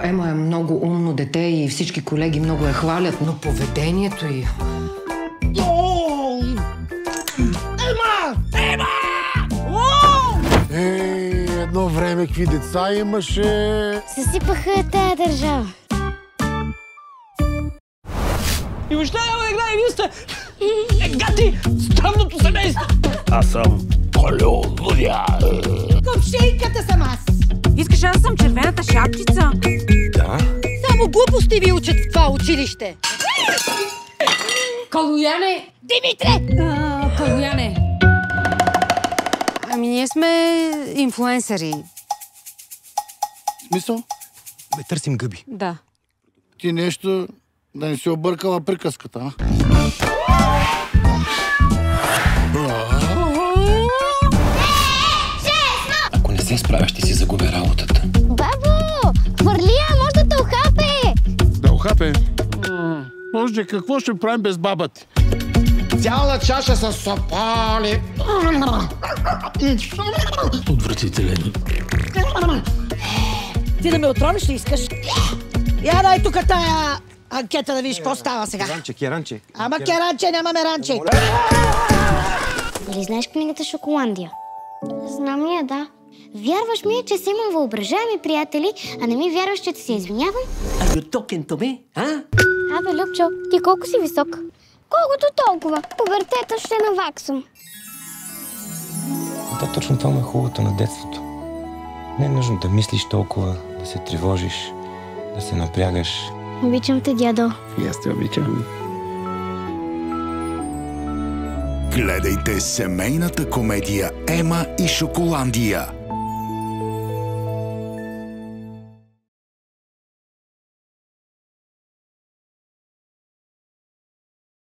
Ема е много умно дете и всички колеги много я хвалят, но поведението й... Ема! Едно време какви деца имаше. Съсипаха тая държава. И въобще няма да играе, вие сте... гати! Странното семейство! Аз съм Колю Лудя. Ковшейката съм аз. Искаш аз съм червената шапчица? Да? Само глупости ви учат в това училище. Калуяне! Димитре! Калуяне! Ами ние сме инфлуенсъри. Смисъл? Бе, търсим гъби. Да. Ти нещо да не си объркала приказката, а? Ако не се справяш, ще си загубя работата. Бабо! Хвърлия, може да те охапе! Да ухапе? Може, какво ще правим без баба ти? Цяла чаша с сопали. Отвратителен. Ти да ме отровиш ли искаш? Я дай тук тая анкета да видиш какво става сега. Керанче. Ама керанче, няма меранче. Нали знаеш книгата Шоколандия? Знам я, да. Вярваш ми, че си имам въображаеми приятели, а не ми вярваш, че ти се извинявам? Are you talking to me, а? Абе, Любчо, ти колко си висок? Колкото толкова. Пубертета ще наваксам. Да, точно това му е хубавото на детството. Не е нужно да мислиш толкова, да се тревожиш, да се напрягаш. Обичам те, дядо. И аз те обичам. Гледайте семейната комедия Ема и Шоколандия.